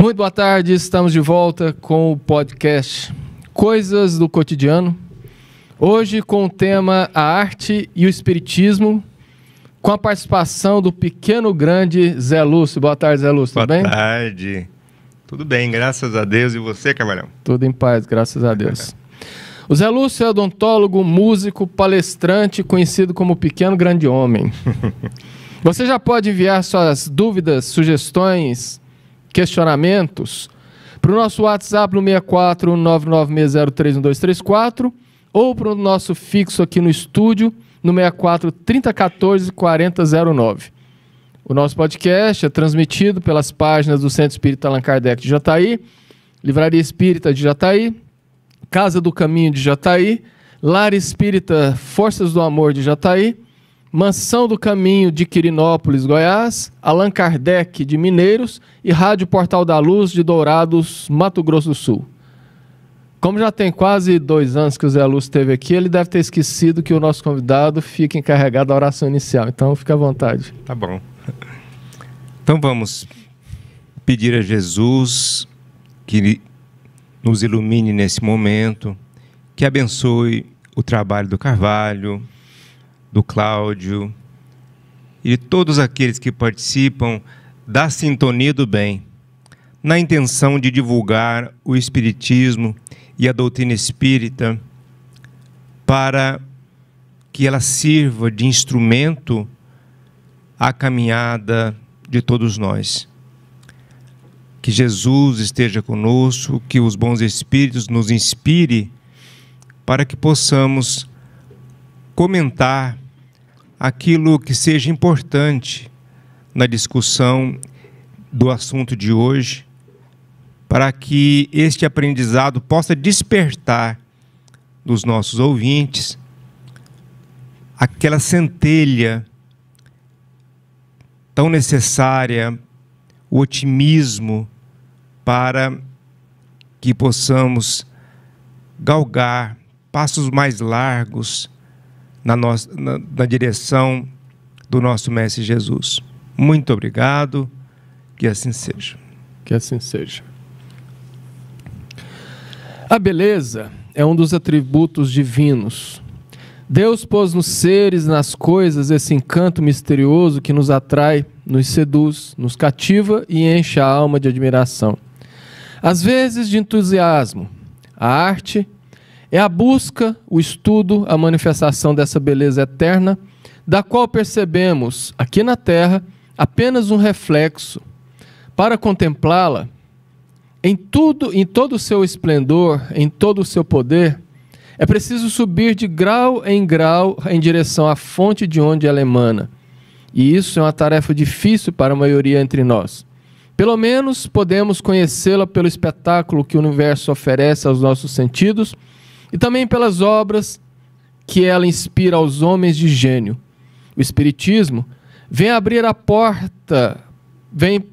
Muito boa tarde, estamos de volta com o podcast Coisas do Cotidiano. Hoje com o tema A Arte e o Espiritismo, com a participação do pequeno grande Zé Lúcio. Boa tarde, Zé Lúcio, tudo bem? Boa tarde. Tudo bem, graças a Deus. E você, Camarão? Tudo em paz, graças a Deus. O Zé Lúcio é odontólogo, músico, palestrante, conhecido como Pequeno Grande Homem. Você já pode enviar suas dúvidas, sugestões, questionamentos para o nosso WhatsApp no 64 996031234 ou para o nosso fixo aqui no estúdio no 64 3014 4009. O nosso podcast é transmitido pelas páginas do Centro Espírita Allan Kardec de Jataí, Livraria Espírita de Jataí, Casa do Caminho de Jataí, Lar Espírita Forças do Amor de Jataí, Mansão do Caminho de Quirinópolis, Goiás, Allan Kardec de Mineiros e Rádio Portal da Luz de Dourados, Mato Grosso do Sul. Como já tem quase 2 anos que o Zé Lúcio esteve aqui, ele deve ter esquecido que o nosso convidado fica encarregado da oração inicial. Então, fica à vontade. Tá bom. Então vamos pedir a Jesus que nos ilumine nesse momento, que abençoe o trabalho do Carvalho, do Cláudio e de todos aqueles que participam da Sintonia do Bem, na intenção de divulgar o Espiritismo e a doutrina espírita para que ela sirva de instrumento à caminhada de todos nós. Que Jesus esteja conosco, que os bons espíritos nos inspire para que possamos comentar aquilo que seja importante na discussão do assunto de hoje, para que este aprendizado possa despertar dos nossos ouvintes aquela centelha tão necessária, o otimismo, para que possamos galgar passos mais largos na direção do nosso Mestre Jesus. Muito obrigado, que assim seja. Que assim seja. A beleza é um dos atributos divinos. Deus pôs nos seres, nas coisas, esse encanto misterioso que nos atrai, nos seduz, nos cativa e enche a alma de admiração. Às vezes de entusiasmo. A arte é a busca, o estudo, a manifestação dessa beleza eterna, da qual percebemos, aqui na Terra, apenas um reflexo. Para contemplá-la, em todo o seu esplendor, em todo o seu poder, é preciso subir de grau em direção à fonte de onde ela emana. E isso é uma tarefa difícil para a maioria entre nós. Pelo menos podemos conhecê-la pelo espetáculo que o universo oferece aos nossos sentidos e também pelas obras que ela inspira aos homens de gênio. O Espiritismo vem abrir a porta, vem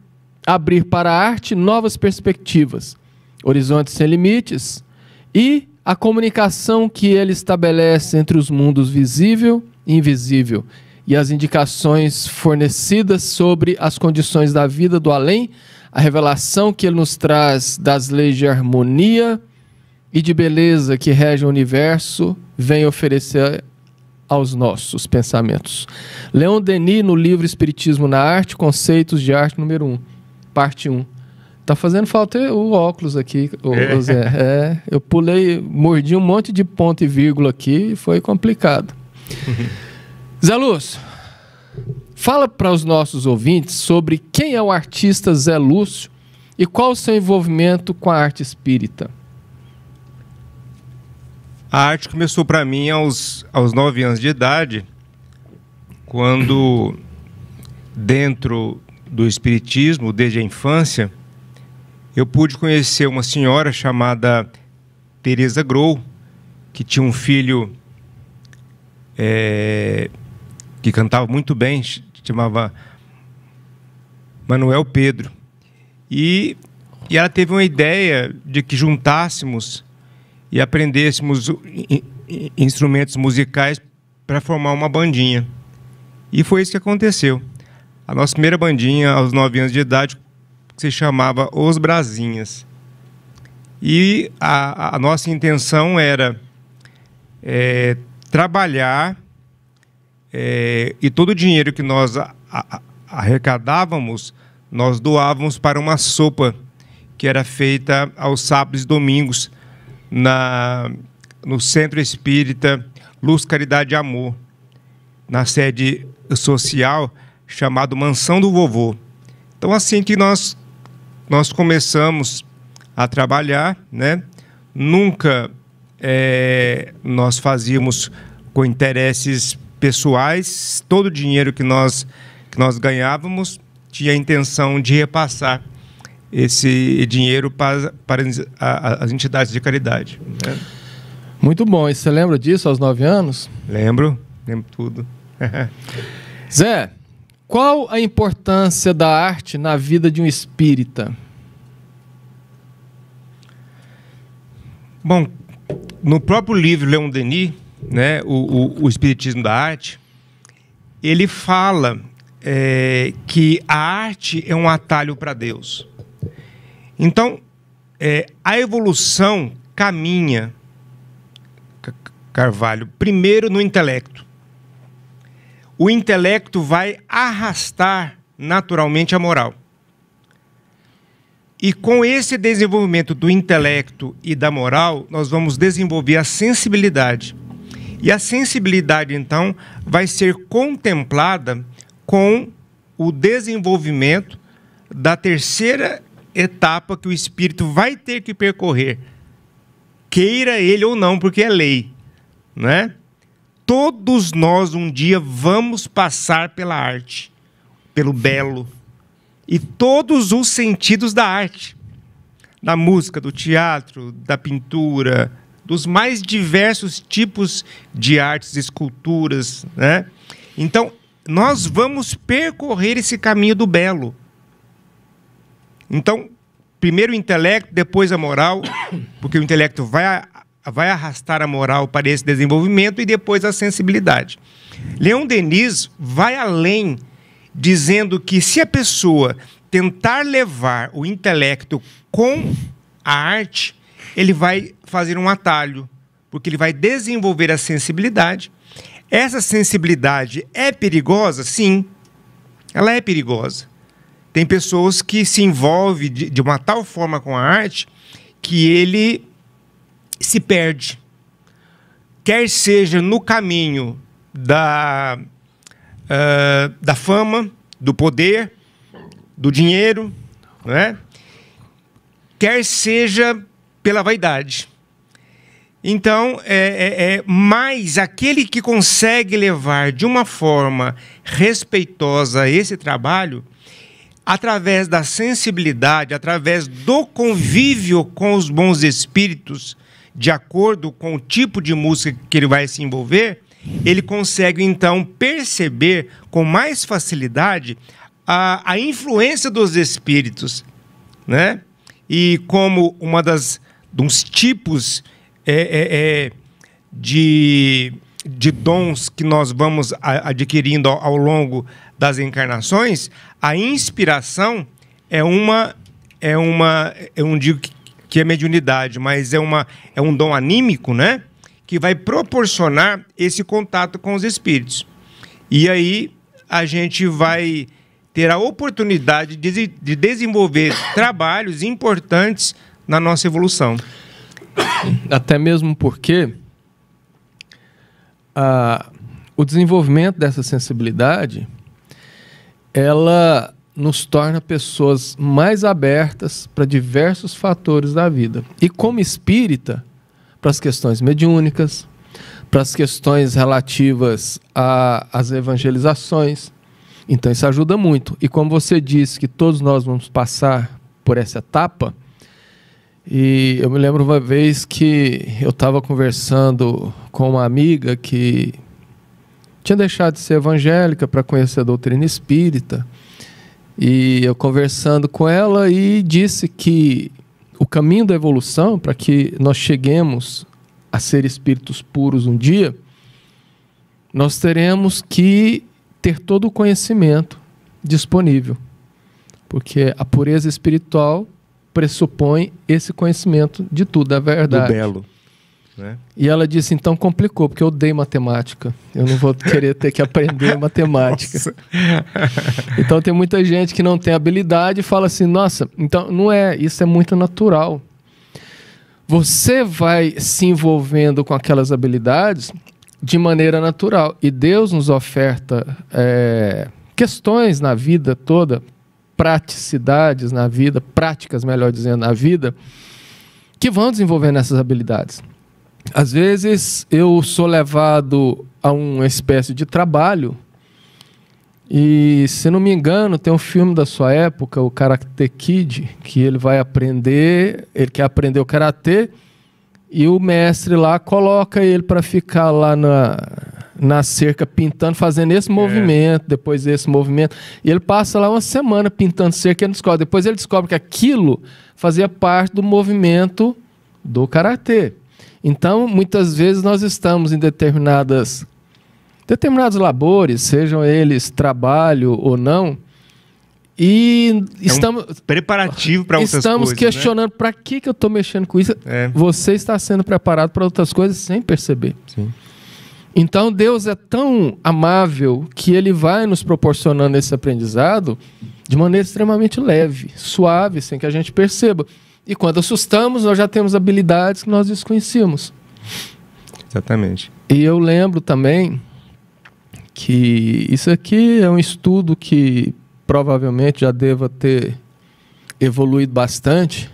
abrir para a arte novas perspectivas, horizontes sem limites e a comunicação que ele estabelece entre os mundos visível e invisível e as indicações fornecidas sobre as condições da vida do além, a revelação que ele nos traz das leis de harmonia e de beleza que regem o universo, vem oferecer aos nossos pensamentos. Leon Denis, no livro Espiritismo na Arte, Conceitos de Arte, número 1, parte 1. Tá fazendo falta o óculos aqui, o Zé. Eu mordi um monte de ponto e vírgula aqui e foi complicado. Zé Lúcio, fala para os nossos ouvintes sobre quem é o artista Zé Lúcio e qual o seu envolvimento com a arte espírita. A arte começou para mim aos 9 anos de idade, quando, dentro do espiritismo, desde a infância, eu pude conhecer uma senhora chamada Teresa Grohl, que tinha um filho que cantava muito bem, chamava Manuel Pedro. E ela teve uma ideia de que juntássemos e aprendêssemos instrumentos musicais para formar uma bandinha. E foi isso que aconteceu. A nossa primeira bandinha, aos 9 anos de idade, que se chamava Os Brasinhas. E a nossa intenção era trabalhar e todo o dinheiro que nós arrecadávamos, nós doávamos para uma sopa que era feita aos sábados e domingos no Centro Espírita Luz, Caridade e Amor, na sede social chamado Mansão do Vovô. Então, assim que nós começamos a trabalhar, né? Nunca nós fazíamos com interesses pessoais. Todo o dinheiro que nós ganhávamos tinha a intenção de repassar esse dinheiro para as entidades de caridade, né? Muito bom. E você lembra disso aos 9 anos? Lembro tudo. Zé, qual a importância da arte na vida de um espírita? Bom, no próprio livro Leon Denis, né, o Espiritismo da Arte, ele fala que a arte é um atalho para Deus. Então, a evolução caminha, Carvalho, primeiro no intelecto. O intelecto vai arrastar naturalmente a moral. E com esse desenvolvimento do intelecto e da moral, nós vamos desenvolver a sensibilidade. E a sensibilidade, então, vai ser contemplada com o desenvolvimento da terceira etapa que o espírito vai ter que percorrer, queira ele ou não, porque é lei, né? Todos nós um dia vamos passar pela arte, pelo belo, e todos os sentidos da arte, da música, do teatro, da pintura, dos mais diversos tipos de artes, esculturas, né? Então, nós vamos percorrer esse caminho do belo. Então, primeiro o intelecto, depois a moral, porque o intelecto vai arrastar a moral para esse desenvolvimento, e depois a sensibilidade. Leon Denis vai além, dizendo que se a pessoa tentar levar o intelecto com a arte, ele vai fazer um atalho, porque ele vai desenvolver a sensibilidade. Essa sensibilidade é perigosa? Sim, ela é perigosa. Tem pessoas que se envolvem de uma tal forma com a arte que ele se perde. Quer seja no caminho da fama, do poder, do dinheiro, né? Quer seja pela vaidade. Então, mas aquele que consegue levar de uma forma respeitosa esse trabalho, através da sensibilidade, através do convívio com os bons espíritos, de acordo com o tipo de música que ele vai se envolver, ele consegue, então, perceber com mais facilidade a influência dos espíritos, né? E como dos tipos de dons que nós vamos adquirindo ao longo das encarnações, a inspiração eu não digo que é mediunidade, mas é um dom anímico, né? Que vai proporcionar esse contato com os espíritos. E aí a gente vai ter a oportunidade de desenvolver trabalhos importantes na nossa evolução. Até mesmo porque o desenvolvimento dessa sensibilidade, ela nos torna pessoas mais abertas para diversos fatores da vida. E como espírita, para as questões mediúnicas, para as questões relativas às evangelizações. Então isso ajuda muito. E como você disse que todos nós vamos passar por essa etapa, e eu me lembro uma vez que eu estava conversando com uma amiga que tinha deixado de ser evangélica para conhecer a doutrina espírita, e eu conversando com ela e disse que o caminho da evolução, para que nós cheguemos a ser espíritos puros um dia, nós teremos que ter todo o conhecimento disponível. porque a pureza espiritual pressupõe esse conhecimento de tudo, da verdade. Do belo. Né? E ela disse, então complicou, porque eu odeio matemática. Eu não vou querer ter que aprender matemática. Então tem muita gente que não tem habilidade e fala assim, nossa, então não é, isso é muito natural. Você vai se envolvendo com aquelas habilidades de maneira natural. E Deus nos oferta questões na vida toda, praticidades na vida, práticas, melhor dizendo, na vida, que vão desenvolvendo essas habilidades. Às vezes eu sou levado a uma espécie de trabalho e, se não me engano, tem um filme da sua época, o Karate Kid, que ele vai aprender, ele quer aprender o Karatê e o mestre lá coloca ele para ficar lá na cerca pintando, fazendo esse movimento, depois esse movimento. E ele passa lá uma semana pintando cerca e ele descobre. Depois ele descobre que aquilo fazia parte do movimento do Karatê. Então, muitas vezes nós estamos em determinados labores, sejam eles trabalho ou não, e estamos preparativo para outras coisas. Estamos questionando, né? Para que eu estou mexendo com isso? Você está sendo preparado para outras coisas sem perceber. Sim. Então, Deus é tão amável que Ele vai nos proporcionando esse aprendizado de maneira extremamente leve, suave, sem que a gente perceba. E quando assustamos, nós já temos habilidades que nós desconhecíamos. Exatamente. E eu lembro também que isso aqui é um estudo que provavelmente já deva ter evoluído bastante,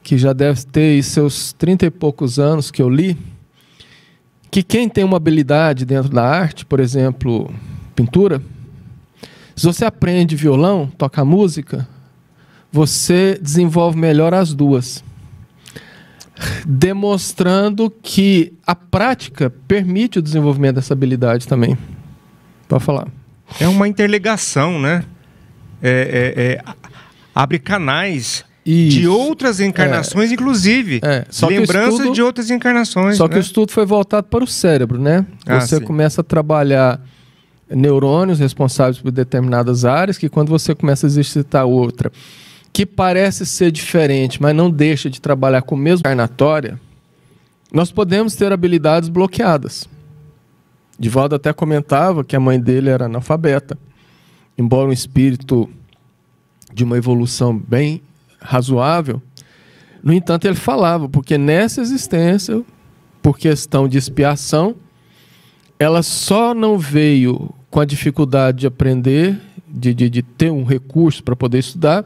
que já deve ter seus 30 e poucos anos que eu li, que quem tem uma habilidade dentro da arte, por exemplo, pintura, se você aprende violão, toca música, você desenvolve melhor as duas, demonstrando que a prática permite o desenvolvimento dessa habilidade também. Pode falar. É uma interligação, né? Abre canais de outras encarnações, inclusive. Lembranças de outras encarnações. Só que o estudo foi voltado para o cérebro, né? Você começa a trabalhar neurônios responsáveis por determinadas áreas, que quando você começa a exercitar outra, que parece ser diferente, mas não deixa de trabalhar com o mesmo encarnatória, nós podemos ter habilidades bloqueadas. Divaldo até comentava que a mãe dele era analfabeta, embora um espírito de uma evolução bem razoável. No entanto, ele falava, porque nessa existência, por questão de expiação, ela só não veio com a dificuldade de aprender, de ter um recurso para poder estudar,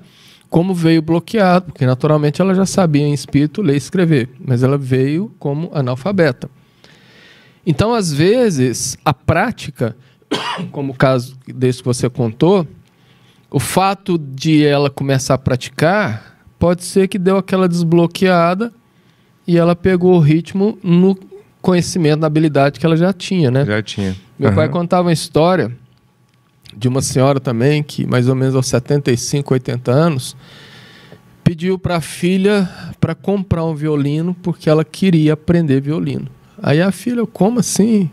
como veio bloqueado, porque naturalmente ela já sabia em espírito ler e escrever, mas ela veio como analfabeta. Então, às vezes, a prática, como o caso desse que você contou, o fato de ela começar a praticar, pode ser que deu aquela desbloqueada e ela pegou o ritmo no conhecimento, na habilidade que ela já tinha, né? Já tinha. Meu pai contava uma história de uma senhora também, que mais ou menos aos 75, 80 anos, pediu para a filha para comprar um violino porque ela queria aprender violino. Aí a filha, como assim?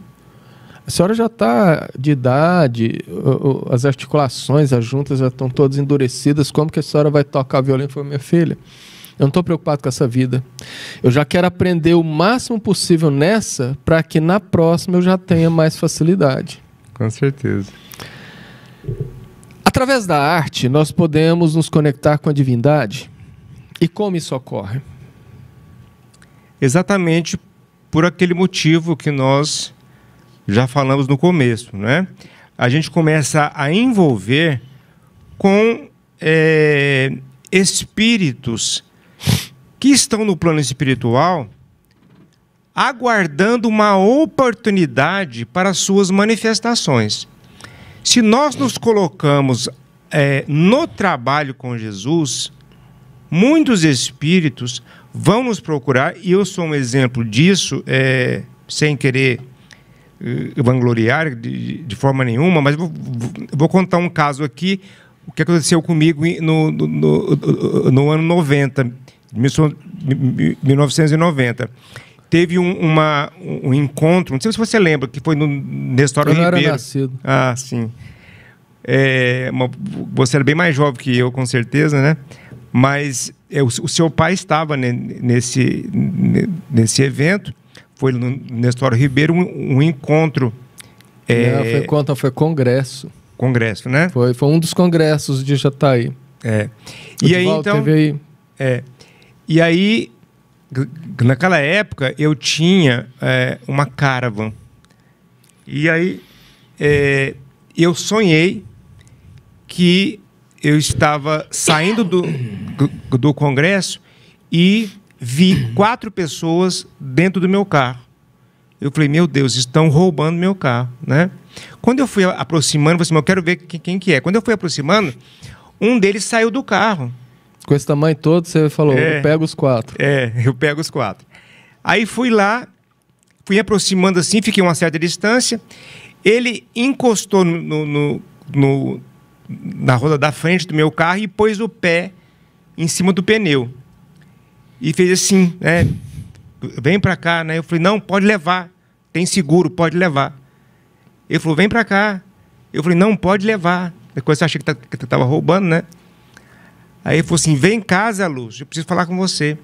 A senhora já está de idade, as articulações, as juntas já estão todas endurecidas, como que a senhora vai tocar violino? Foi minha filha. Eu não estou preocupado com essa vida. Eu já quero aprender o máximo possível nessa, para que na próxima eu já tenha mais facilidade. Com certeza. Através da arte, nós podemos nos conectar com a divindade. E como isso ocorre? Exatamente por aquele motivo que nós já falamos no começo, né? A gente começa a envolver com espíritos que estão no plano espiritual aguardando uma oportunidade para suas manifestações. Se nós nos colocamos no trabalho com Jesus, muitos espíritos vão nos procurar, e eu sou um exemplo disso, sem querer vangloriar de forma nenhuma, mas vou contar um caso aqui, o que aconteceu comigo no ano 90, 1990. Teve um encontro, não sei se você lembra, que foi no Nestor Ribeiro. Eu não era nascido. Ah, sim. Você era bem mais jovem que eu, com certeza, né? Mas o seu pai estava, né, nesse evento. Foi no Nestor Ribeiro um encontro. Foi congresso. Congresso, né? Foi um dos congressos de Jataí. E aí, então... E aí, naquela época, eu tinha uma Caravan. E aí, eu sonhei que eu estava saindo do congresso e vi 4 pessoas dentro do meu carro. Eu falei, meu Deus, estão roubando meu carro, né? Quando eu fui aproximando, eu falei assim, eu quero ver quem que é. Quando eu fui aproximando, um deles saiu do carro. Com esse tamanho todo, você falou, eu pego os 4. Eu pego os 4. Aí fui lá, fui aproximando assim, fiquei uma certa distância. Ele encostou na roda da frente do meu carro e pôs o pé em cima do pneu. E fez assim, né? Vem pra cá, né? Eu falei, não, pode levar. Tem seguro, pode levar. Ele falou, vem pra cá. Eu falei, não, pode levar. Depois você achei que tava roubando, né? Aí ele falou assim, vem cá, Zé Lúcio, eu preciso falar com você.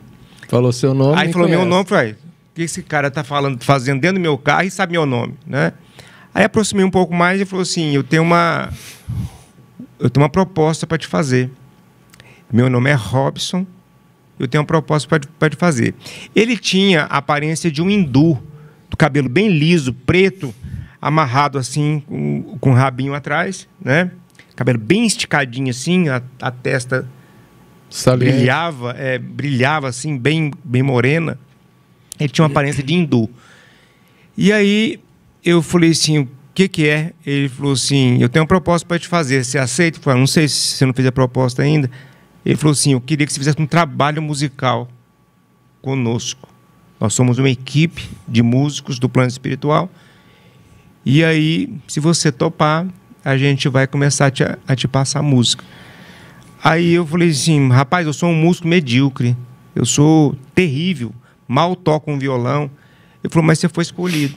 Falou seu nome. Aí falou meu nome, falei, o que esse cara tá fazendo dentro do meu carro e sabe meu nome, né? Aí aproximei um pouco mais e falou assim, eu tenho uma proposta para te fazer. Meu nome é Robson, eu tenho uma proposta para te fazer. Ele tinha a aparência de um hindu, do cabelo bem liso, preto, amarrado assim, com um rabinho atrás, né? Cabelo bem esticadinho assim, a testa brilhava assim, bem morena. Ele tinha uma aparência de hindu. E aí eu falei assim, o que é? Ele falou assim, eu tenho uma proposta para te fazer, você aceita? Eu falei, não sei se você não fez a proposta ainda. Ele falou assim, eu queria que você fizesse um trabalho musical conosco. Nós somos uma equipe de músicos do plano espiritual. E aí, se você topar, a gente vai começar a te passar música. Aí eu falei assim, rapaz, eu sou um músico medíocre. Eu sou terrível, mal toco um violão. Ele falou, mas você foi escolhido.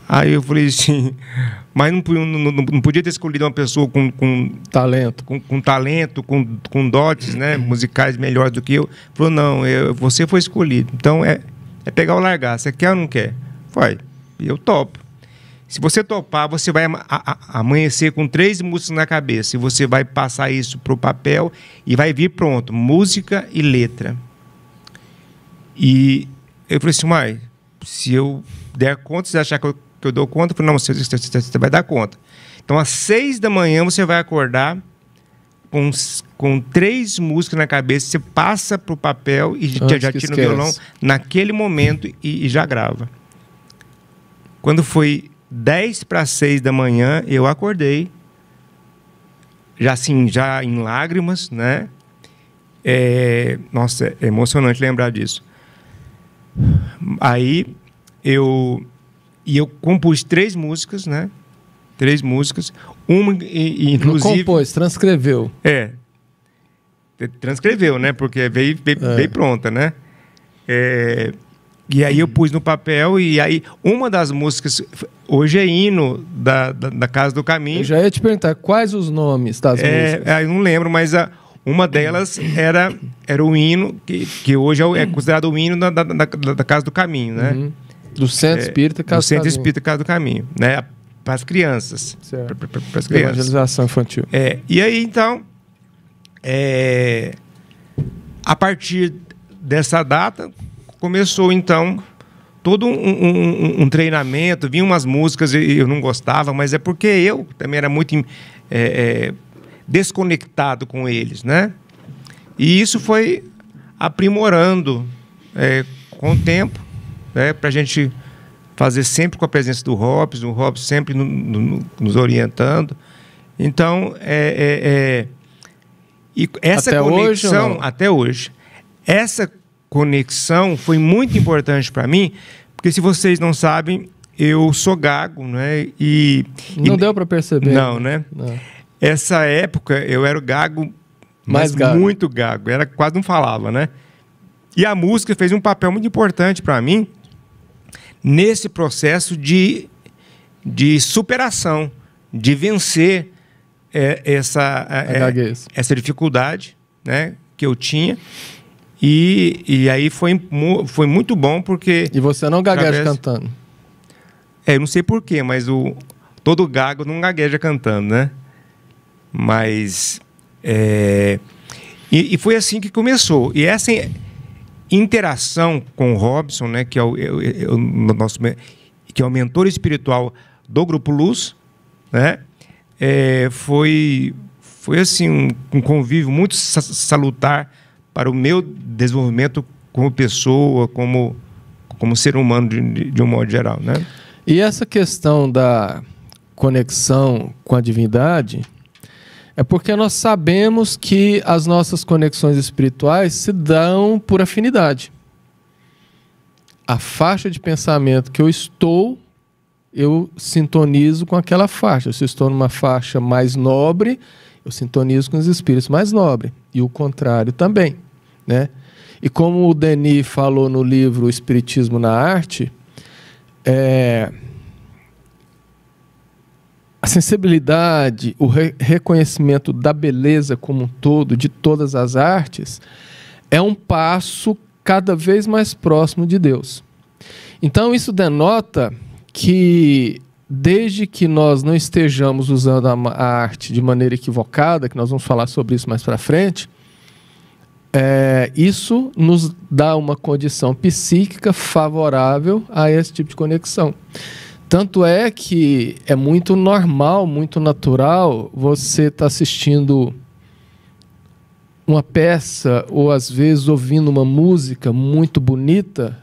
Aí eu falei assim, mas não podia ter escolhido uma pessoa com talento, com talento, com dotes, né, musicais melhores do que eu. Ele falou, não, você foi escolhido. Então é pegar ou largar. Você quer ou não quer? Foi. E eu topo. Se você topar, você vai amanhecer com 3 músicas na cabeça. E você vai passar isso para o papel e vai vir pronto, música e letra. E eu falei assim, mãe, se eu der conta, se achar que eu dou conta, eu falei, não, você vai dar conta. Então, às 6 da manhã, você vai acordar com 3 músicas na cabeça, você passa para o papel e já tira o violão naquele momento e já grava. Quando foi 10 para 6 da manhã, eu acordei, já em lágrimas, né? Nossa, é emocionante lembrar disso. Aí eu compus 3 músicas, né? 3 músicas. Uma, inclusive... Não compôs, transcreveu. Transcreveu, né? Porque veio pronta, né? E aí eu pus no papel, e aí uma das músicas, hoje é hino da Casa do Caminho. Eu já ia te perguntar, quais os nomes das músicas? Eu não lembro, mas uma delas era o hino, que hoje é considerado o hino da Casa do Caminho, né? Uhum. Do Centro Espírita Casa do Caminho. Do Centro Espírita Casa do Caminho, né? Para as crianças. Certo. Para as crianças. Evangelização infantil. E aí, então, a partir dessa data, começou, então, todo um treinamento. Vinham umas músicas e eu não gostava, mas é porque eu também era muito desconectado com eles, né? E isso foi aprimorando com o tempo, né? Para a gente fazer sempre com a presença do Robson, o Robson sempre nos orientando. Então, e essa até conexão, hoje, até hoje, essa conexão foi muito importante para mim, porque, se vocês não sabem, eu sou gago, né? Não deu para perceber. Não, né? Não. Essa época eu era o gago, mas muito gago, quase não falava, né? E a música fez um papel muito importante para mim nesse processo de superação, de vencer, essa dificuldade, né, que eu tinha. E aí foi muito bom porque... E você não gagueja cantando? Eu não sei porquê, mas todo gago não gagueja cantando, né? Mas... E foi assim que começou. E essa interação com o Robson, né, que é que é o mentor espiritual do Grupo Luz, né, foi assim um convívio muito salutar para o meu desenvolvimento como pessoa, como ser humano de um modo geral, né? E essa questão da conexão com a divindade é porque nós sabemos que as nossas conexões espirituais se dão por afinidade. A faixa de pensamento que eu sintonizo com aquela faixa. Se eu estou numa faixa mais nobre, eu sintonizo com os espíritos mais nobres. E o contrário também, né? E como o Denis falou no livro O Espiritismo na Arte, a sensibilidade, o reconhecimento da beleza como um todo, de todas as artes, é um passo cada vez mais próximo de Deus. Então isso denota que, desde que nós não estejamos usando a arte de maneira equivocada, que nós vamos falar sobre isso mais para frente, isso nos dá uma condição psíquica favorável a esse tipo de conexão. Tanto é que é muito normal, muito natural você estar assistindo uma peça ou, às vezes, ouvindo uma música muito bonita,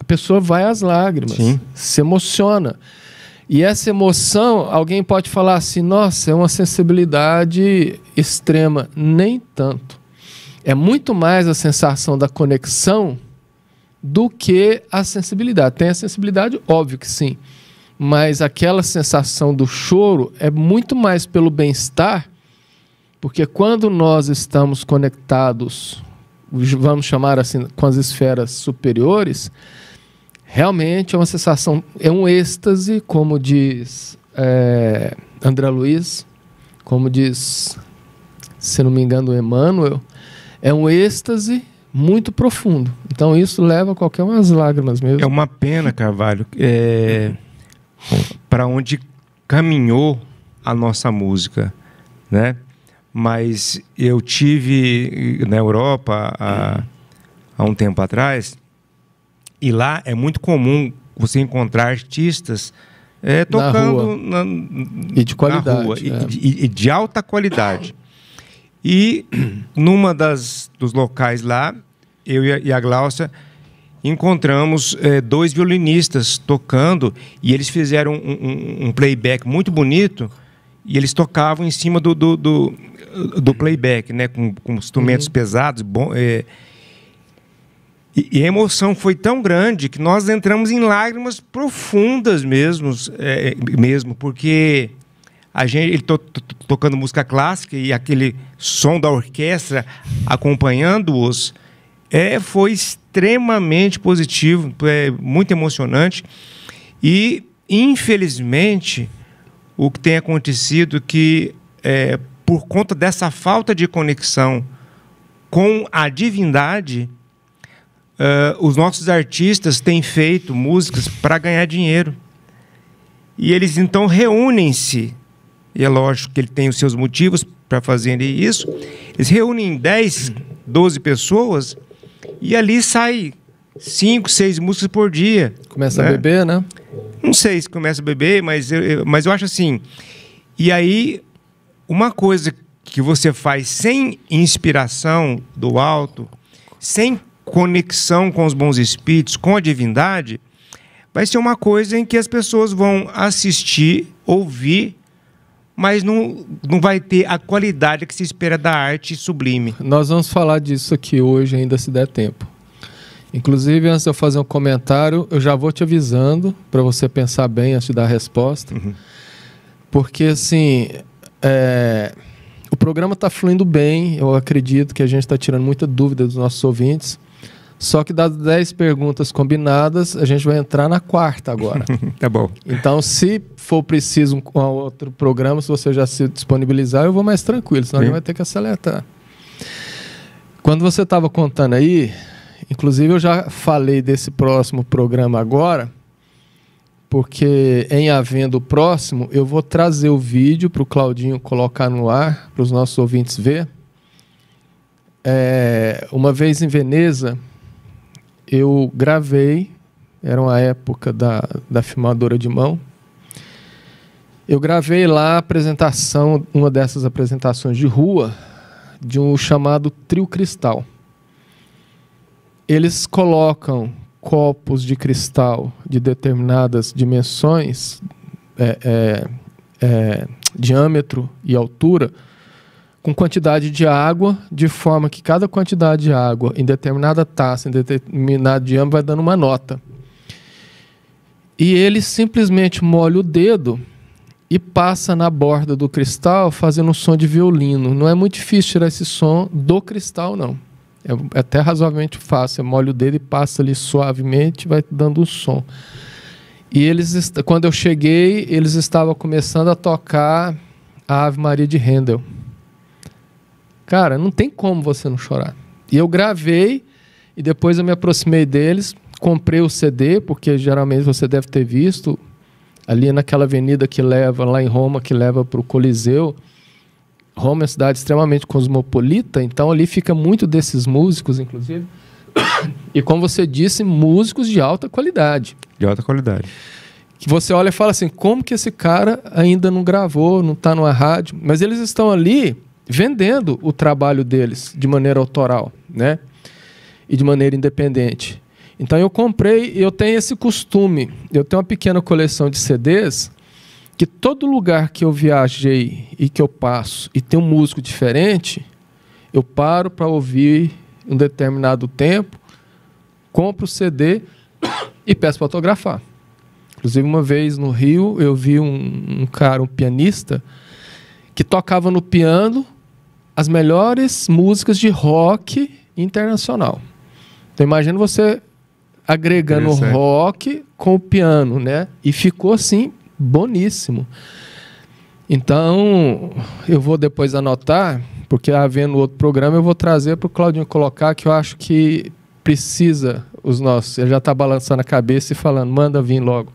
a pessoa vai às lágrimas, Sim. Se emociona. E essa emoção, alguém pode falar assim, nossa, é uma sensibilidade extrema. Nem tanto. É muito mais a sensação da conexão do que a sensibilidade. Tem a sensibilidade? Óbvio que sim. Mas aquela sensação do choro é muito mais pelo bem-estar, porque quando nós estamos conectados, vamos chamar assim, com as esferas superiores, realmente é uma sensação, é um êxtase, como diz André Luiz, como diz, se não me engano, Emmanuel, é um êxtase muito profundo. Então isso leva qualquer uma às lágrimas mesmo. É uma pena, Carvalho, para onde caminhou a nossa música, né? Mas eu tive na Europa há um tempo atrás, e lá é muito comum você encontrar artistas tocando e de qualidade, na rua, e de alta qualidade. E numa dos locais lá, eu e a Gláucia encontramos 2 violinistas tocando, e eles fizeram um playback muito bonito, e eles tocavam em cima do playback, né, com instrumentos pesados. E a emoção foi tão grande que nós entramos em lágrimas profundas mesmo, porque ele tocando música clássica e aquele som da orquestra acompanhando-os, foi extremamente positivo, muito emocionante. E, infelizmente, o que tem acontecido é que, por conta dessa falta de conexão com a divindade, os nossos artistas têm feito músicas para ganhar dinheiro. E eles, então, reúnem-se, e é lógico que ele tem os seus motivos para fazerem isso, eles reúnem 10, 12 pessoas, e ali sai 5, 6 músicas por dia. Começa a beber, né? Não sei se começa a beber, mas eu acho assim. E aí, uma coisa que você faz sem inspiração do alto, sem conexão com os bons espíritos, com a divindade, vai ser uma coisa em que as pessoas vão assistir, ouvir, mas não vai ter a qualidade que se espera da arte sublime. Nós vamos falar disso aqui hoje, ainda se der tempo. Inclusive, antes de eu fazer um comentário, eu já vou te avisando para você pensar bem antes de dar a resposta. Porque, assim, o programa está fluindo bem. Eu acredito que a gente está tirando muita dúvida dos nossos ouvintes. Só que das 10 perguntas combinadas, a gente vai entrar na quarta agora. Tá bom. Então, se for preciso um outro programa, se você já se disponibilizar, eu vou mais tranquilo, senão a gente vai ter que acelerar. Quando você estava contando aí, inclusive eu já falei desse próximo programa agora, porque em havendo o próximo, eu vou trazer o vídeo para o Claudinho colocar no ar, para os nossos ouvintes ver. Uma vez em Veneza, eu gravei, era uma época da filmadora de mão, eu gravei lá a apresentação, uma dessas apresentações de rua, de um chamado Trio Cristal. Eles colocam copos de cristal de determinadas dimensões, diâmetro e altura, com quantidade de água, de forma que cada quantidade de água em determinada taça, em determinado diâmetro, vai dando uma nota. E ele simplesmente molha o dedo e passa na borda do cristal fazendo um som de violino. Não é muito difícil tirar esse som do cristal, não. É até razoavelmente fácil. Você molha o dedo e passa ali suavemente, vai dando um som. E eles, quando eu cheguei, eles estavam começando a tocar a Ave Maria de Handel. Cara, não tem como você não chorar. E eu gravei, e depois eu me aproximei deles, comprei o CD, porque geralmente você deve ter visto, ali naquela avenida que leva, lá em Roma, que leva para o Coliseu. Roma é uma cidade extremamente cosmopolita, então ali fica muito desses músicos, inclusive. E como você disse, músicos de alta qualidade. De alta qualidade. Que você olha e fala assim, como que esse cara ainda não gravou, não está numa rádio? Mas eles estão ali vendendo o trabalho deles de maneira autoral, né? E de maneira independente. Então eu comprei, eu tenho esse costume, eu tenho uma pequena coleção de CDs, que todo lugar que eu viajei e que eu passo e tem um músico diferente, eu paro para ouvir um determinado tempo, compro o CD e peço para autografar. Inclusive, uma vez no Rio, eu vi um cara, um pianista, que tocava no piano as melhores músicas de rock internacional. Então, imagina você agregando rock com o piano, né? E ficou assim, boníssimo. Então, eu vou depois anotar, porque havendo outro programa, eu vou trazer para o Claudinho colocar, que eu acho que precisa os nossos. Ele já está balançando a cabeça e falando, manda vir logo.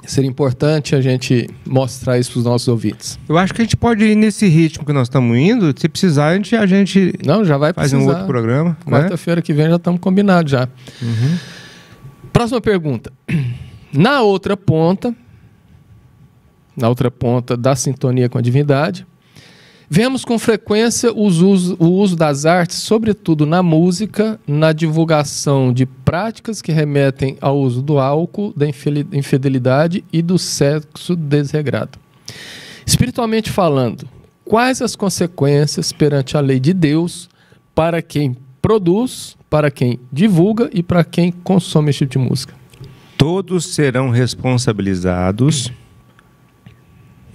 Seria importante a gente mostrar isso para os nossos ouvintes. Eu acho que a gente pode ir nesse ritmo que nós estamos indo. Se precisar, a gente não, já vai faz um outro programa. Quarta-feira que vem já estamos combinados já. Uhum. Próxima pergunta. Na outra ponta da sintonia com a divindade, vemos com frequência o uso das artes, sobretudo na música, na divulgação de práticas que remetem ao uso do álcool, da infidelidade e do sexo desregrado. Espiritualmente falando, quais as consequências perante a lei de Deus para quem produz, para quem divulga e para quem consome esse tipo de música? Todos serão responsabilizados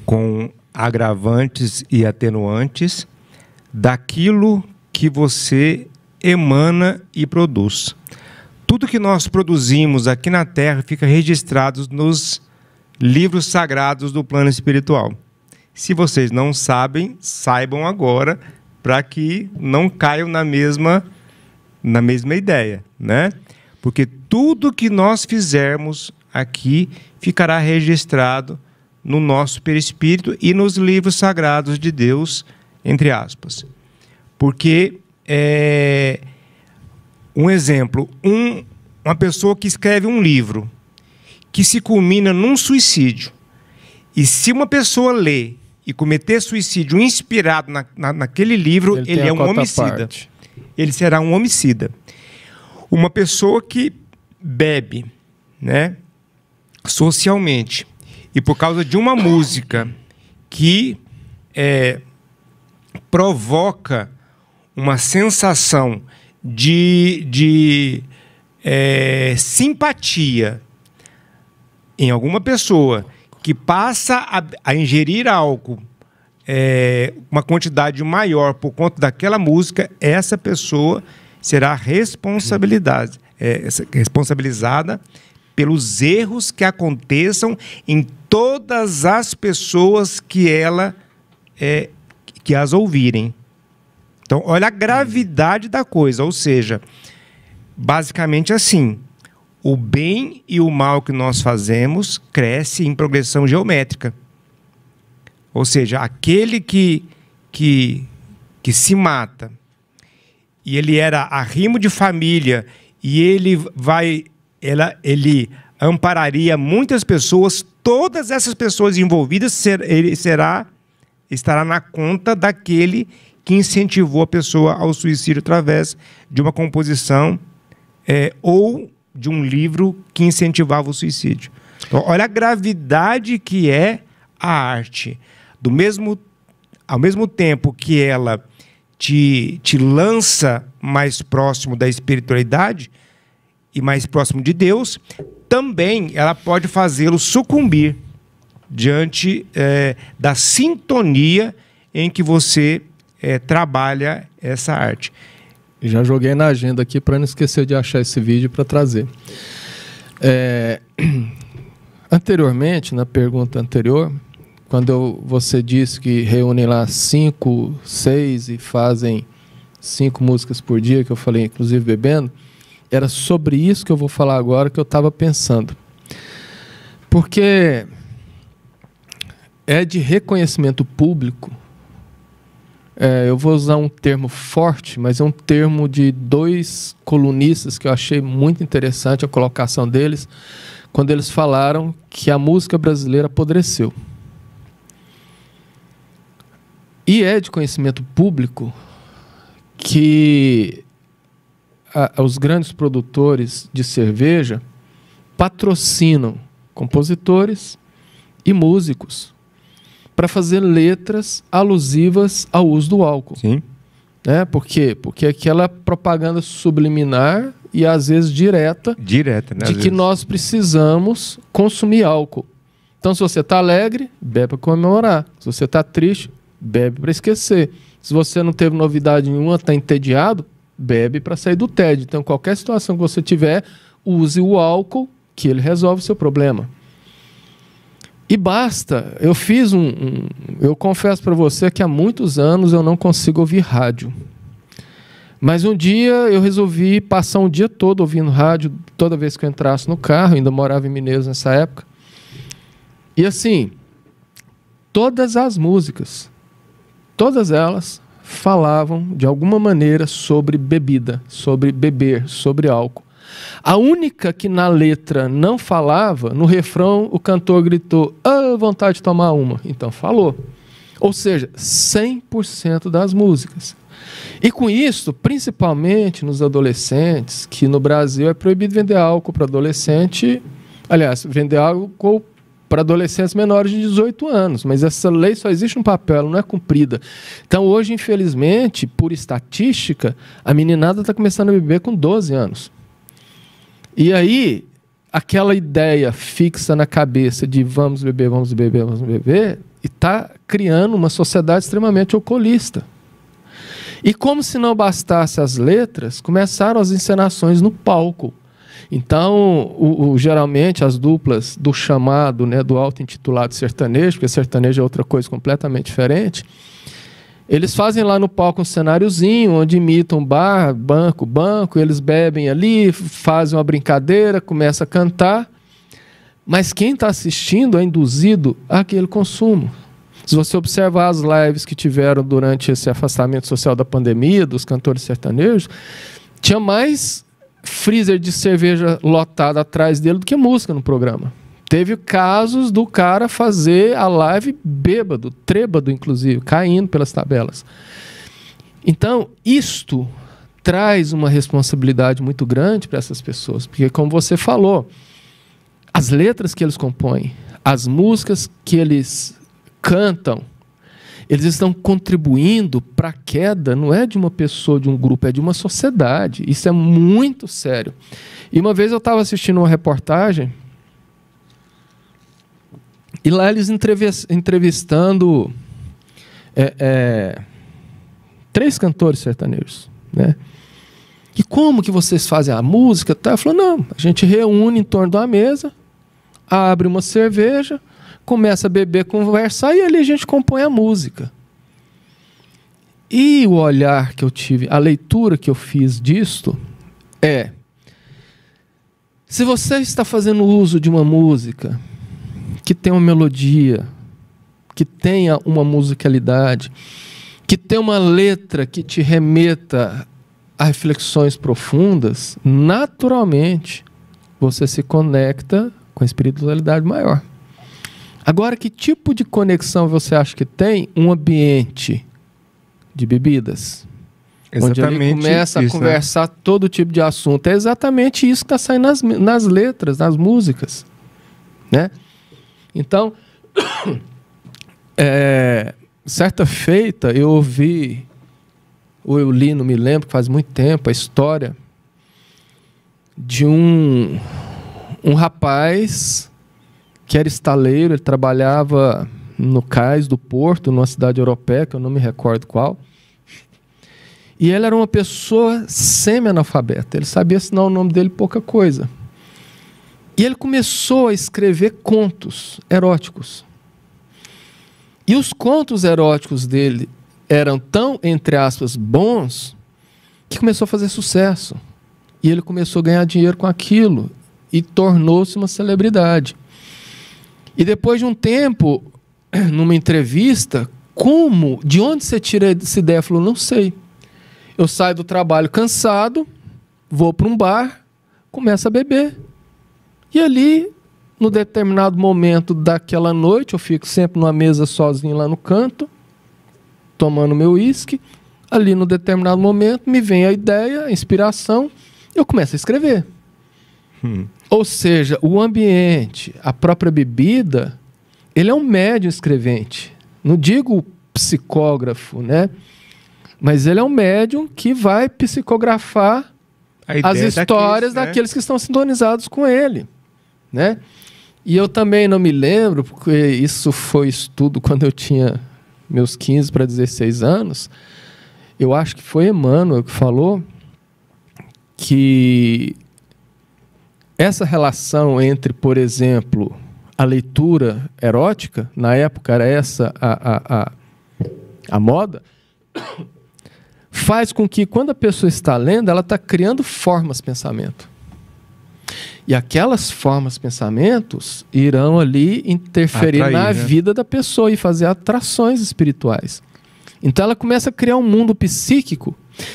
com agravantes e atenuantes daquilo que você emana e produz. Tudo que nós produzimos aqui na Terra fica registrado nos livros sagrados do plano espiritual. Se vocês não sabem, saibam agora, para que não caiam na mesma ideia, né? Porque tudo que nós fizermos aqui ficará registrado no nosso perispírito e nos livros sagrados de Deus, entre aspas. Porque, um exemplo, uma pessoa que escreve um livro que se culmina num suicídio, e se uma pessoa lê e cometer suicídio inspirado naquele livro, ele é um homicida. Ele será um homicida. Uma pessoa que bebe, né, socialmente, e por causa de uma música que provoca uma sensação de simpatia em alguma pessoa que passa a ingerir álcool, uma quantidade maior por conta daquela música, essa pessoa será responsabilizada pelos erros que aconteçam em todas as pessoas que as ouvirem. Então, olha a gravidade da coisa, ou seja, basicamente assim, o bem e o mal que nós fazemos cresce em progressão geométrica. Ou seja, aquele que se mata, e ele era arrimo de família, e ele ampararia muitas pessoas, todas essas pessoas envolvidas, ele estará na conta daquele que incentivou a pessoa ao suicídio através de uma composição ou de um livro que incentivava o suicídio. Então, olha a gravidade que é a arte. Ao mesmo tempo que ela te lança mais próximo da espiritualidade e mais próximo de Deus, também ela pode fazê-lo sucumbir diante da sintonia em que você trabalha essa arte. Já joguei na agenda aqui para não esquecer de achar esse vídeo para trazer. Anteriormente, na pergunta anterior, quando você disse que reúnem lá 5, 6 e fazem 5 músicas por dia, que eu falei, inclusive bebendo, era sobre isso que eu vou falar agora, que eu estava pensando. Porque é de reconhecimento público. Eu vou usar um termo forte, mas é um termo de 2 colunistas que eu achei muito interessante a colocação deles, quando eles falaram que a música brasileira apodreceu. E é de conhecimento público que os grandes produtores de cerveja patrocinam compositores e músicos para fazer letras alusivas ao uso do álcool. Sim. Por quê? Porque aquela propaganda subliminar e às vezes direta, né, de que nós precisamos consumir álcool. Então, se você está alegre, bebe para comemorar. Se você está triste, bebe para esquecer. Se você não teve novidade nenhuma, está entediado, bebe para sair do tédio. Então, qualquer situação que você tiver, use o álcool, que ele resolve o seu problema. E basta. Eu confesso para você que há muitos anos eu não consigo ouvir rádio. Mas um dia eu resolvi passar um dia todo ouvindo rádio, toda vez que eu entrasse no carro, ainda morava em Mineiros nessa época. E assim, todas as músicas, todas elas falavam de alguma maneira sobre bebida, sobre beber, sobre álcool. A única que na letra não falava, no refrão o cantor gritou, vontade de tomar uma. Então falou. Ou seja, 100% das músicas. E com isso, principalmente nos adolescentes, que no Brasil é proibido vender álcool para adolescente, aliás, vender álcool para adolescentes menores de 18 anos, mas essa lei só existe no papel, ela não é cumprida. Então hoje, infelizmente, por estatística, a meninada está começando a beber com 12 anos. E aí, aquela ideia fixa na cabeça de vamos beber, vamos beber, vamos beber, e está criando uma sociedade extremamente alcoolista. E como se não bastasse as letras, começaram as encenações no palco. Então, geralmente, as duplas do chamado, do auto-intitulado sertanejo, porque sertanejo é outra coisa completamente diferente, eles fazem lá no palco um cenáriozinho, onde imitam bar, banco, eles bebem ali, fazem uma brincadeira, começam a cantar, mas quem está assistindo é induzido àquele consumo. Se você observar as lives que tiveram durante esse afastamento social da pandemia, dos cantores sertanejos, tinha mais freezer de cerveja lotado atrás dele do que música no programa. Teve casos do cara fazer a live bêbado, trêbado inclusive, caindo pelas tabelas. Então, isto traz uma responsabilidade muito grande para essas pessoas, porque como você falou, as letras que eles compõem, as músicas que eles cantam, eles estão contribuindo para a queda, não é de uma pessoa, de um grupo, é de uma sociedade. Isso é muito sério. E uma vez eu estava assistindo uma reportagem, e lá eles entrevistando 3 cantores sertanejos, né? E como que vocês fazem a música? Tá? Eu falei, não, a gente reúne em torno de uma mesa, abre uma cerveja, começa a beber, conversar, e ali a gente compõe a música. E o olhar que eu tive, a leitura que eu fiz disto é: se você está fazendo uso de uma música que tem uma melodia, que tenha uma musicalidade, que tenha uma letra que te remeta a reflexões profundas, naturalmente você se conecta com a espiritualidade maior. Agora, que tipo de conexão você acha que tem um ambiente de bebidas? Exatamente, onde ele começa a conversar, né? Todo tipo de assunto. É exatamente isso que está saindo nas letras, nas músicas, né? Então, certa feita eu ouvi, ou eu li, não me lembro, faz muito tempo, a história de um rapaz que era estaleiro. Ele trabalhava no cais do porto, numa cidade europeia, que eu não me recordo qual. E ele era uma pessoa semi-analfabeta. Ele sabia assinar o nome dele pouca coisa. E ele começou a escrever contos eróticos. E os contos eróticos dele eram tão, entre aspas, bons, que começou a fazer sucesso. E ele começou a ganhar dinheiro com aquilo e tornou-se uma celebridade. E depois de um tempo, numa entrevista, de onde você tira essa ideia? Ele falou, não sei. Eu saio do trabalho cansado, vou para um bar, começo a beber. E ali, no determinado momento daquela noite, eu fico sempre numa mesa sozinho lá no canto, tomando meu uísque. Ali, no determinado momento, me vem a ideia, a inspiração, eu começo a escrever. Ou seja, o ambiente, a própria bebida, ele é um médium escrevente. Não digo psicógrafo, né? Mas ele é um médium que vai psicografar as histórias daqueles que estão sintonizados com ele, né? E eu também não me lembro, porque isso foi estudo quando eu tinha meus 15 para 16 anos. Eu acho que foi Emmanuel que falou que essa relação entre, por exemplo, a leitura erótica, na época era essa a moda, faz com que, quando a pessoa está lendo, ela está criando formas de pensamento. E aquelas formas de pensamentos irão ali interferir na vida da pessoa e fazer atrações espirituais. Então ela começa a criar um mundo psíquico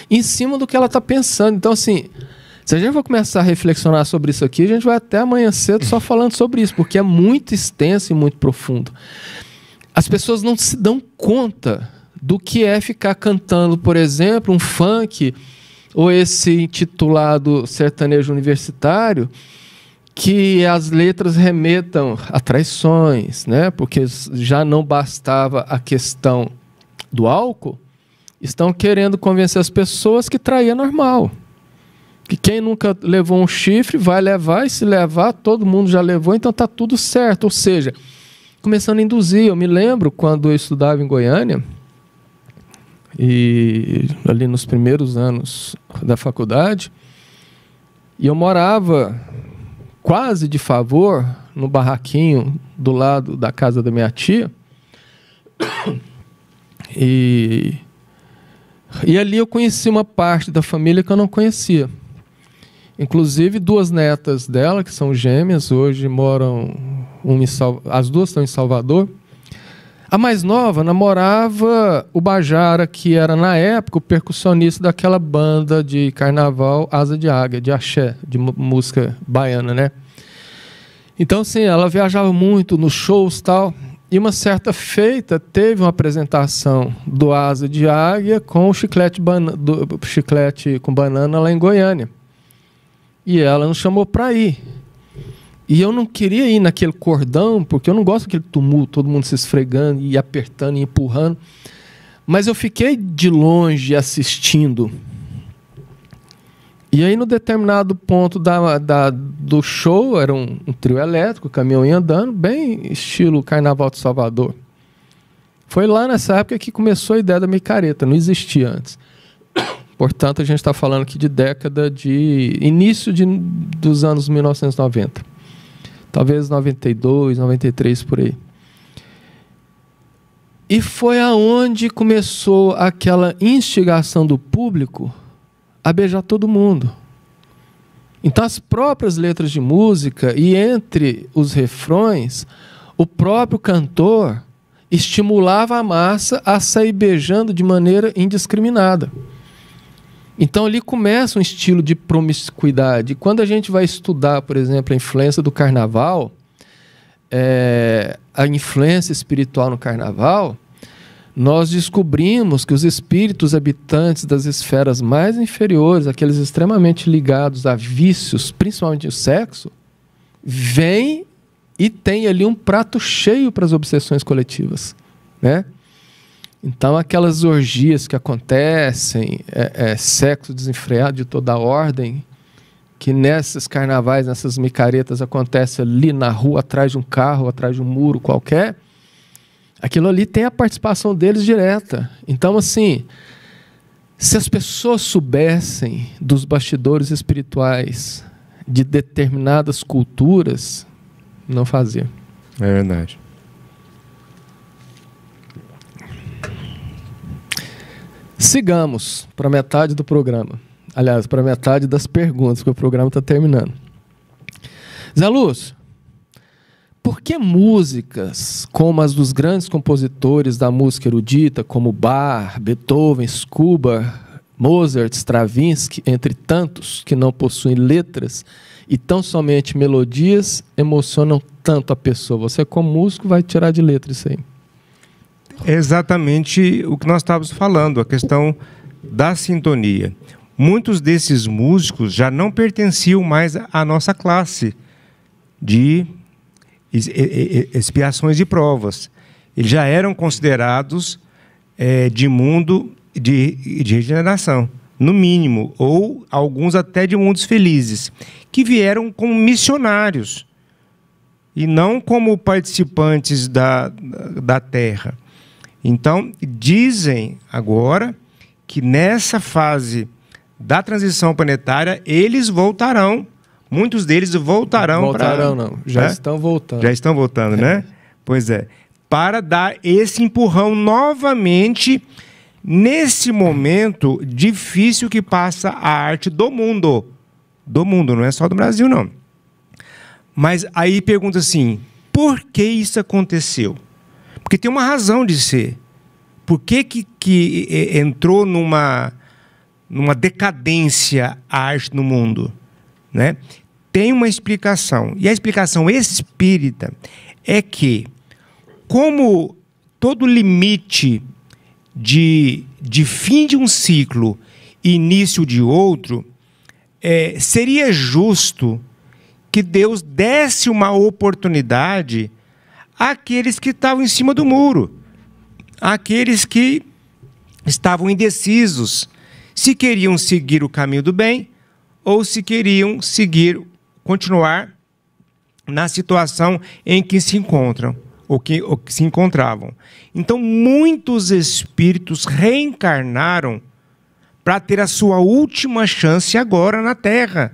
em cima do que ela está pensando. Então, assim, se a gente for começar a reflexionar sobre isso aqui, a gente vai até amanhã cedo só falando sobre isso, porque é muito extenso e muito profundo. As pessoas não se dão conta do que é ficar cantando, por exemplo, um funk, ou esse intitulado sertanejo universitário, que as letras remetam a traições, né? Porque já não bastava a questão do álcool, estão querendo convencer as pessoas que trair é normal. Que quem nunca levou um chifre vai levar, e se levar, todo mundo já levou, então está tudo certo. Ou seja, começando a induzir. Eu me lembro quando eu estudava em Goiânia, e ali nos primeiros anos da faculdade, e eu morava quase de favor no barraquinho do lado da casa da minha tia, e ali eu conheci uma parte da família que eu não conhecia. Inclusive 2 netas dela, que são gêmeas, hoje moram as 2 estão em Salvador. A mais nova namorava o Bajara, que era, na época, o percussionista daquela banda de carnaval Asa de Águia, de axé, de música baiana, né? Então, assim, ela viajava muito nos shows e tal. E uma certa feita, teve uma apresentação do Asa de Águia com o chiclete com banana lá em Goiânia. E ela nos chamou para ir. E eu não queria ir naquele cordão, porque eu não gosto daquele tumulto, todo mundo se esfregando e apertando e empurrando. Mas eu fiquei de longe assistindo. E aí, no determinado ponto do show, era um trio elétrico, caminhão ia andando, bem estilo Carnaval de Salvador. Foi lá nessa época que começou a ideia da micareta, não existia antes. Portanto, a gente está falando aqui de década de início dos anos 1990. Talvez 92, 93, por aí. E foi aonde começou aquela instigação do público a beijar todo mundo. Então, as próprias letras de música e entre os refrões, o próprio cantor estimulava a massa a sair beijando de maneira indiscriminada. Então, ali começa um estilo de promiscuidade. Quando a gente vai estudar, por exemplo, a influência do carnaval, a influência espiritual no carnaval, nós descobrimos que os espíritos habitantes das esferas mais inferiores, aqueles extremamente ligados a vícios, principalmente o sexo, vêm e tem ali um prato cheio para as obsessões coletivas, né? Então, aquelas orgias que acontecem, sexo desenfreado de toda ordem, que nesses carnavais, nessas micaretas, acontece ali na rua, atrás de um carro, atrás de um muro qualquer, aquilo ali tem a participação deles direta. Então, assim, se as pessoas soubessem dos bastidores espirituais de determinadas culturas, não faziam. É verdade. Sigamos para metade do programa. Aliás, para metade das perguntas, porque o programa está terminando. Zé Lúcio, por que músicas como as dos grandes compositores da música erudita, como Bach, Beethoven, Schubert, Mozart, Stravinsky, entre tantos que não possuem letras e tão somente melodias, emocionam tanto a pessoa? Você, como músico, vai tirar de letra isso aí. É exatamente o que nós estávamos falando, a questão da sintonia. Muitos desses músicos já não pertenciam mais à nossa classe de expiações e provas. Eles já eram considerados de mundo de regeneração, no mínimo, ou alguns até de mundos felizes, que vieram como missionários e não como participantes da Terra. Então, dizem agora que nessa fase da transição planetária, eles voltarão, muitos deles voltarão. Voltarão não, já estão voltando. Já estão voltando, né? Pois é. Para dar esse empurrão novamente nesse momento difícil que passa a arte do mundo. Do mundo, não é só do Brasil, não. Mas aí pergunta assim, por que isso aconteceu? Porque tem uma razão de ser. Por que entrou numa decadência a arte no mundo? Né? Tem uma explicação. E a explicação espírita é que, como todo limite de fim de um ciclo e início de outro, seria justo que Deus desse uma oportunidade àqueles que estavam em cima do muro, àqueles que estavam indecisos, se queriam seguir o caminho do bem ou se queriam continuar na situação em que se encontram, ou que se encontravam. Então, muitos espíritos reencarnaram para ter a sua última chance agora na Terra.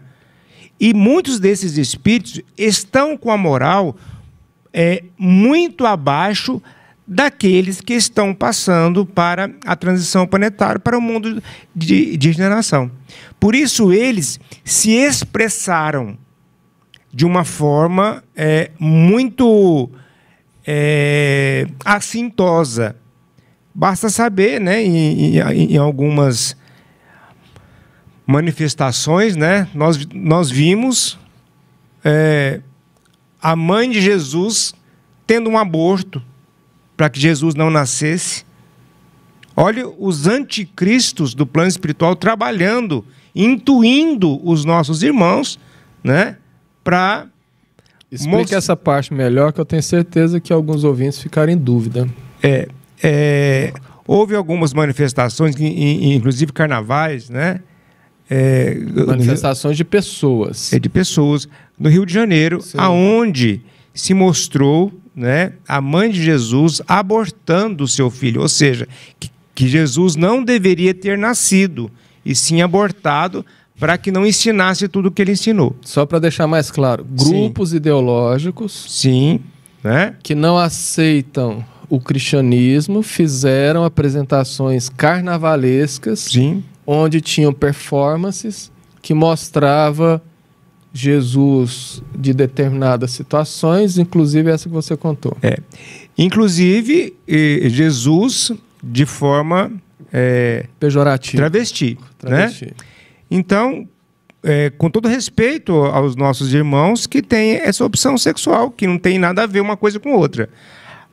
E muitos desses espíritos estão com a moral muito abaixo daqueles que estão passando para a transição planetária, para o mundo de regeneração. Por isso, eles se expressaram de uma forma muito assintosa. Basta saber, né, em algumas manifestações, né, nós vimos a mãe de Jesus tendo um aborto para que Jesus não nascesse. Olha os anticristos do plano espiritual trabalhando, intuindo os nossos irmãos, né, para... Explique essa parte melhor, que eu tenho certeza que alguns ouvintes ficaram em dúvida. Houve algumas manifestações, inclusive carnavais, né? Manifestações de pessoas. De pessoas, no Rio de Janeiro, sim, aonde se mostrou, né, a mãe de Jesus abortando o seu filho, ou seja, que Jesus não deveria ter nascido e sim abortado para que não ensinasse tudo o que ele ensinou. Só para deixar mais claro, grupos ideológicos Sim, né? que não aceitam o cristianismo fizeram apresentações carnavalescas, Sim. onde tinham performances que mostrava Jesus de determinadas situações, inclusive essa que você contou. Inclusive, Jesus de forma Pejorativa. travesti. Né? Então, com todo respeito aos nossos irmãos que têm essa opção sexual, que não tem nada a ver uma coisa com outra.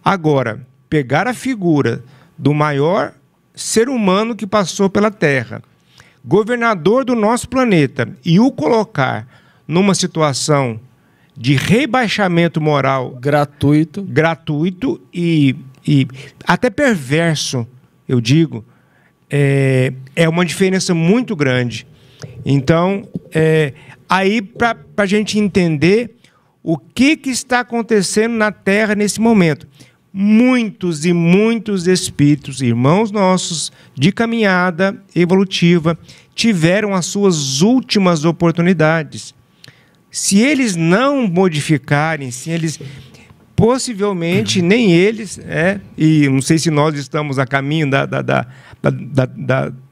Agora, pegar a figura do maior ser humano que passou pela Terra, governador do nosso planeta, e o colocar numa situação de rebaixamento moral gratuito e até perverso, eu digo, é uma diferença muito grande. Então, aí para a gente entender o que está acontecendo na Terra nesse momento. Muitos e muitos espíritos, irmãos nossos, de caminhada evolutiva, tiveram as suas últimas oportunidades. Se eles não modificarem, se eles possivelmente nem eles, e não sei se nós estamos a caminho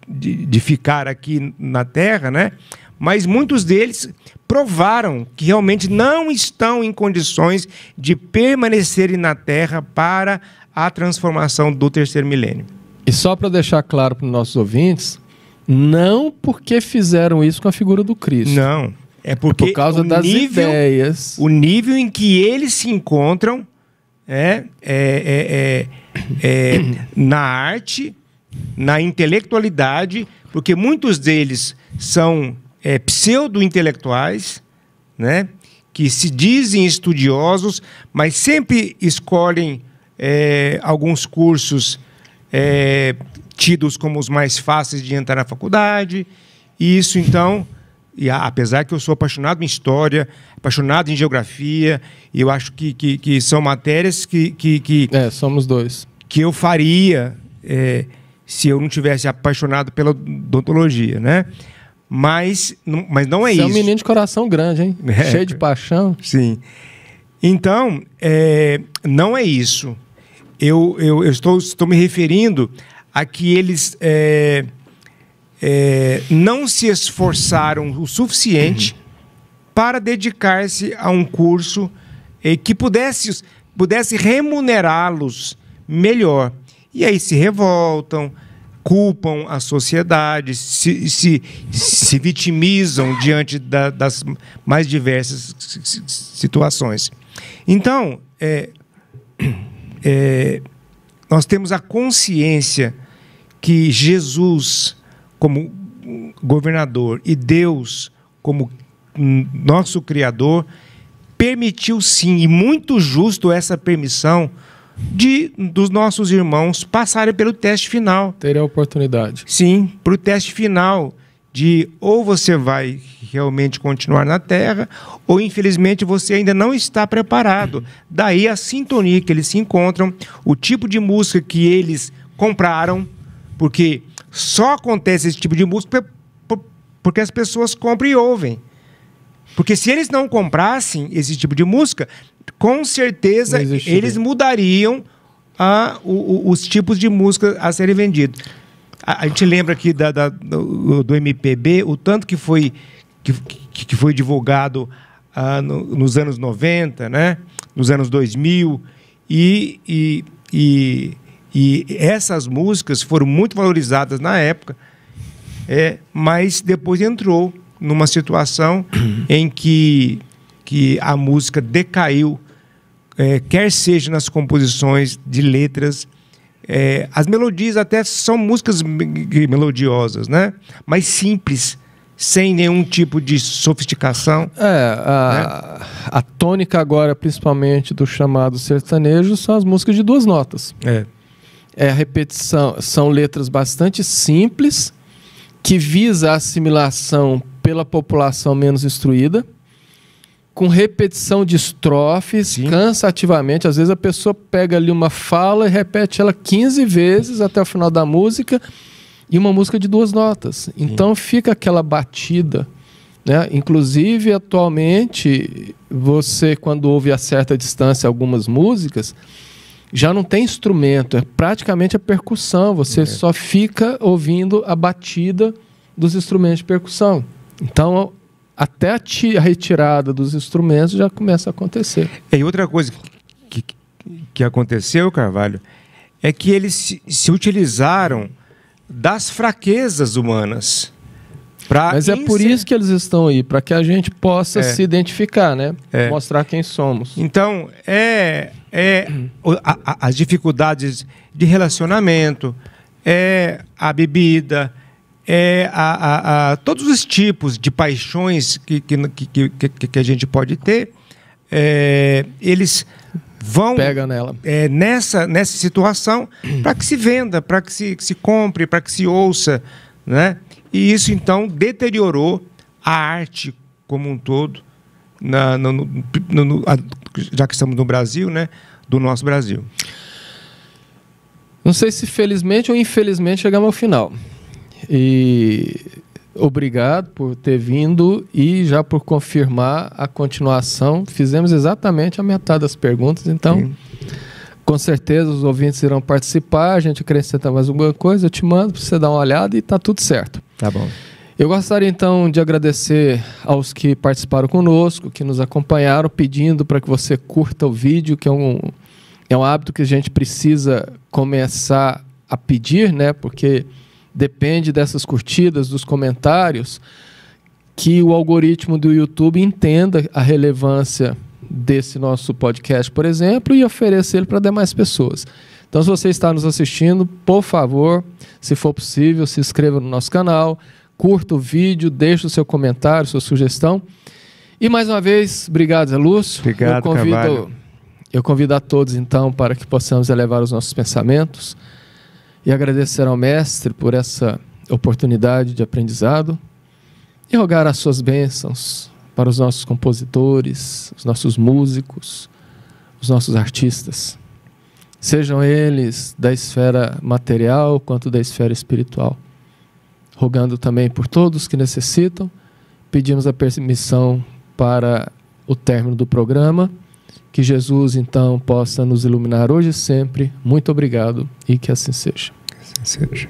de ficar aqui na Terra, né? Mas muitos deles provaram que realmente não estão em condições de permanecerem na Terra para a transformação do terceiro milênio. E só para deixar claro para os nossos ouvintes, não porque fizeram isso com a figura do Cristo. Não. É porque por causa das ideias. O nível em que eles se encontram na arte, na intelectualidade, porque muitos deles são pseudo-intelectuais, né, que se dizem estudiosos, mas sempre escolhem alguns cursos tidos como os mais fáceis de entrar na faculdade. E isso, então... E apesar que eu sou apaixonado em história, apaixonado em geografia, e eu acho que são matérias que somos dois. Que eu faria se eu não tivesse apaixonado pela odontologia, né? Mas não é isso. Você é um menino de coração grande, hein? Cheio de paixão. Sim. Então, não é isso. Eu estou me referindo a que eles... não se esforçaram o suficiente para dedicar-se a um curso que pudesse remunerá-los melhor. E aí se revoltam, culpam a sociedade, se vitimizam diante das mais diversas situações. Então, nós temos a consciência que Jesus, como governador, e Deus, como nosso Criador, permitiu sim, e muito justo essa permissão, dos nossos irmãos passarem pelo teste final. Ter a oportunidade. Sim, para o teste final de ou você vai realmente continuar na Terra, ou infelizmente você ainda não está preparado. Daí a sintonia que eles se encontram, o tipo de música que eles compraram, porque... Só acontece esse tipo de música porque as pessoas compram e ouvem. Porque se eles não comprassem esse tipo de música, com certeza eles mudariam os tipos de música a serem vendidos. A gente lembra aqui do MPB, o tanto que foi divulgado nos anos 90, né? Nos anos 2000, e essas músicas foram muito valorizadas na época, mas depois entrou numa situação em que a música decaiu, quer seja nas composições de letras, as melodias até são músicas melodiosas, né? Mas simples, sem nenhum tipo de sofisticação. A tônica agora, principalmente do chamado sertanejo, são as músicas de duas notas. A repetição, são letras bastante simples, que visa a assimilação pela população menos instruída, com repetição de estrofes, sim, cansativamente. Às vezes a pessoa pega ali uma fala e repete ela 15 vezes até o final da música, e uma música de 2 notas. Então fica aquela batida, né? Inclusive, atualmente, você, quando ouve a certa distância algumas músicas, já não tem instrumento, é praticamente a percussão. Você só fica ouvindo a batida dos instrumentos de percussão. Então, até a retirada dos instrumentos já começa a acontecer. E outra coisa que aconteceu, Carvalho, é que eles se utilizaram das fraquezas humanas. Mas é por isso que eles estão aí, para que a gente possa se identificar, né? Mostrar quem somos. Então, as dificuldades de relacionamento, a bebida, todos os tipos de paixões que a gente pode ter, eles vão pega nela. Nessa situação para que se venda, para que se compre, para que se ouça, né? E isso, então, deteriorou a arte como um todo, já que estamos no Brasil, né? Do nosso Brasil. Não sei se felizmente ou infelizmente chegamos ao final. E obrigado por ter vindo e já por confirmar a continuação. Fizemos exatamente a metade das perguntas, então... Sim. Com certeza os ouvintes irão participar, a gente acrescenta mais alguma coisa, eu te mando para você dar uma olhada e está tudo certo. Tá bom. Eu gostaria então de agradecer aos que participaram conosco, que nos acompanharam, pedindo para que você curta o vídeo, que é um hábito que a gente precisa começar a pedir, né? Porque depende dessas curtidas, dos comentários, que o algoritmo do YouTube entenda a relevância desse nosso podcast, por exemplo, e oferecer ele para demais pessoas. Então, se você está nos assistindo, por favor, se for possível, se inscreva no nosso canal, curta o vídeo, deixe o seu comentário, sua sugestão. E, mais uma vez, obrigado, Zé Lúcio. Obrigado, Carvalho. Eu convido a todos, então, para que possamos elevar os nossos pensamentos e agradecer ao Mestre por essa oportunidade de aprendizado e rogar as suas bênçãos para os nossos compositores, os nossos músicos, os nossos artistas. Sejam eles da esfera material quanto da esfera espiritual. Rogando também por todos que necessitam, pedimos a permissão para o término do programa. Que Jesus, então, possa nos iluminar hoje e sempre. Muito obrigado e que assim seja. Que assim seja.